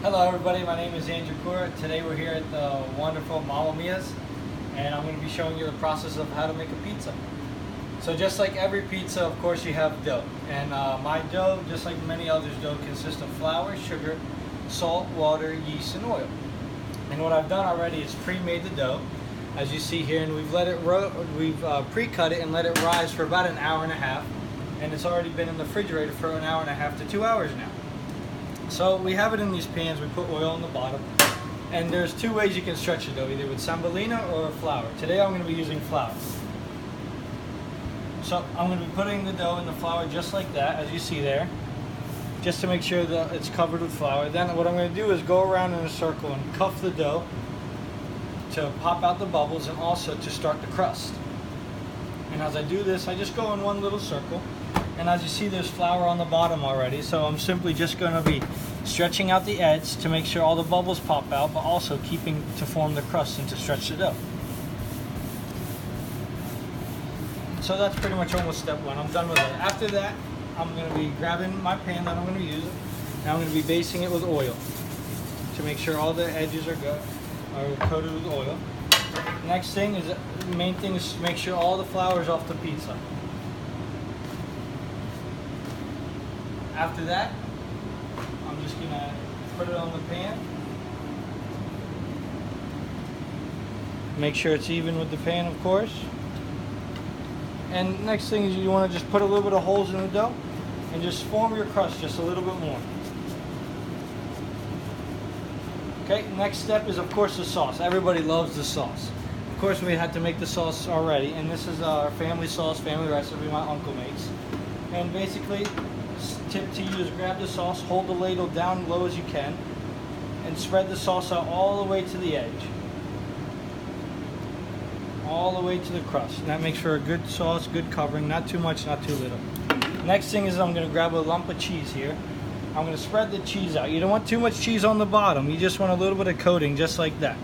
Hello everybody, my name is Andrew Court. Today we're here at the wonderful Mamma Mia's and I'm going to be showing you the process of how to make a pizza. So just like every pizza, of course you have dough. And my dough, just like many others' dough, consists of flour, sugar, salt, water, yeast, and oil. And what I've done already is pre-made the dough, as you see here, and we've pre-cut it and let it rise for about an hour and a half. And it's already been in the refrigerator for an hour and a half to 2 hours now. So we have it in these pans, we put oil on the bottom, and there's two ways you can stretch the dough, either with semolina or flour. Today I'm going to be using flour. So I'm going to be putting the dough in the flour just like that, as you see there, just to make sure that it's covered with flour. Then what I'm going to do is go around in a circle and cuff the dough to pop out the bubbles and also to start the crust. And as I do this, I just go in one little circle. And as you see, there's flour on the bottom already, so I'm simply just going to be stretching out the edge to make sure all the bubbles pop out, but also keeping to form the crust and to stretch the dough. So that's pretty much almost step one. I'm done with it. After that, I'm going to be grabbing my pan that I'm going to use, and I'm going to be basting it with oil to make sure all the edges are good, are coated with oil. Next thing is, the main thing is to make sure all the flour is off the pizza. After that, I'm just going to put it on the pan. Make sure it's even with the pan, of course. And next thing is you want to just put a little bit of holes in the dough and just form your crust just a little bit more. Okay, next step is of course the sauce. Everybody loves the sauce. Of course we had to make the sauce already, and this is our family sauce, family recipe my uncle makes. And basically, tip to you is grab the sauce, hold the ladle down low as you can, and spread the sauce out all the way to the edge. All the way to the crust. And that makes for a good sauce, good covering, not too much, not too little. Next thing is I'm going to grab a lump of cheese here. I'm going to spread the cheese out. You don't want too much cheese on the bottom, you just want a little bit of coating, just like that.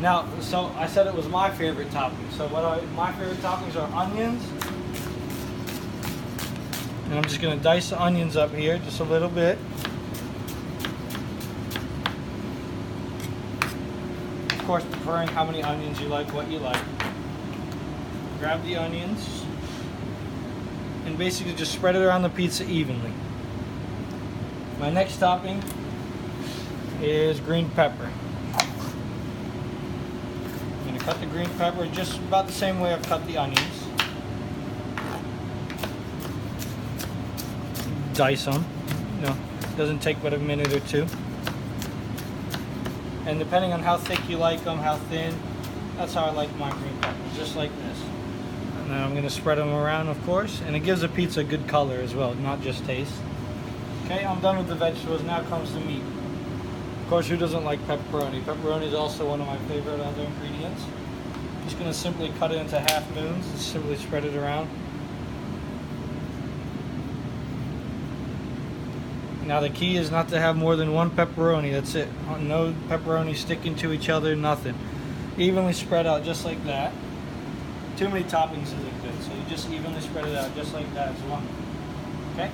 Now, so I said it was my favorite topping. So my favorite toppings are onions. And I'm just going to dice the onions up here just a little bit. Of course, preferring how many onions you like, what you like. Grab the onions and basically just spread it around the pizza evenly. My next topping is green pepper. I'm going to cut the green pepper just about the same way I've cut the onions. Dice them. Doesn't take but a minute or two. And depending on how thick you like them, how thin, that's how I like my green peppers, just like this. And then I'm going to spread them around, of course, and it gives the pizza a good color as well, not just taste. Okay, I'm done with the vegetables. Now comes the meat. Of course, who doesn't like pepperoni? Pepperoni is also one of my favorite other ingredients. I'm just going to simply cut it into half moons and simply spread it around. Now the key is not to have more than one pepperoni, that's it. No pepperoni sticking to each other, nothing. Evenly spread out just like that. Too many toppings isn't good, so you just evenly spread it out just like that as well. Okay?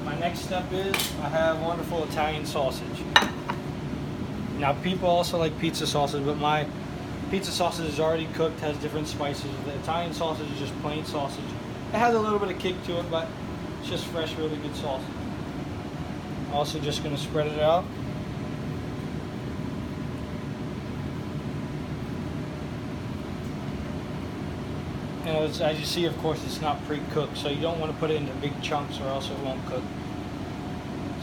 My next step is I have wonderful Italian sausage. Now people also like pizza sausage, but my pizza sausage is already cooked, has different spices. The Italian sausage is just plain sausage. It has a little bit of kick to it, but it's just fresh, really good sausage. Also just going to spread it out. And as you see, of course, it's not pre-cooked, so you don't want to put it into big chunks or else it won't cook.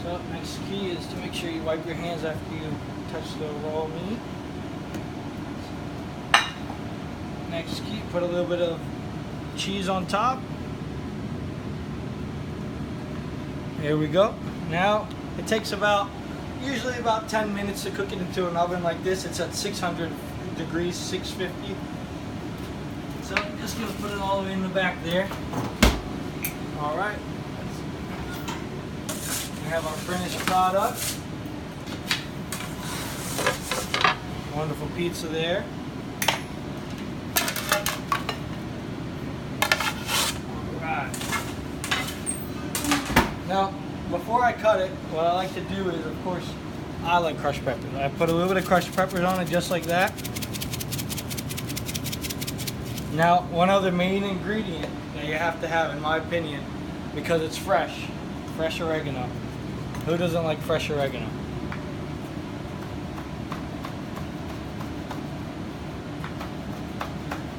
So next key is to make sure you wipe your hands after you touch the raw meat. Next key, put a little bit of cheese on top. Here we go. Now, it takes usually about 10 minutes to cook it into an oven like this. It's at 600 degrees, 650. So I'm just going to put it all the way in the back there. Alright. We have our finished product. Wonderful pizza there. Alright. Now, before I cut it, what I like to do is, of course, I like crushed peppers. I put a little bit of crushed peppers on it just like that. Now, one other main ingredient that you have to have, in my opinion, because it's fresh oregano. Who doesn't like fresh oregano?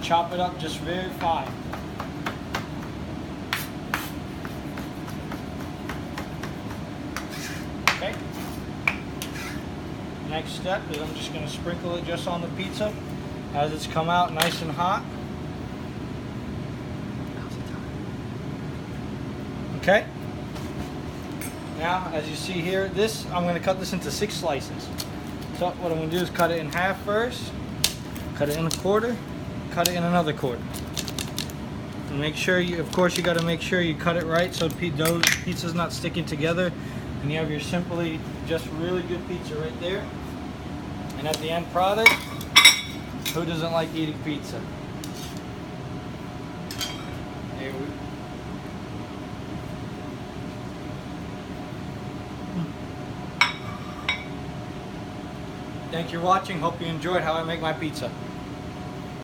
Chop it up just very fine. Okay. Next step is I'm just going to sprinkle it just on the pizza as it's come out nice and hot. Okay. Now, as you see here, I'm going to cut this into 6 slices. So what I'm going to do is cut it in half first, cut it in a quarter, cut it in another quarter. And make sure you, of course, you got to make sure you cut it right so those pizza's not sticking together, and you have your simply just really good pizza right there. And at the end product, who doesn't like eating pizza? Here we go. Thank you for watching. Hope you enjoyed how I make my pizza.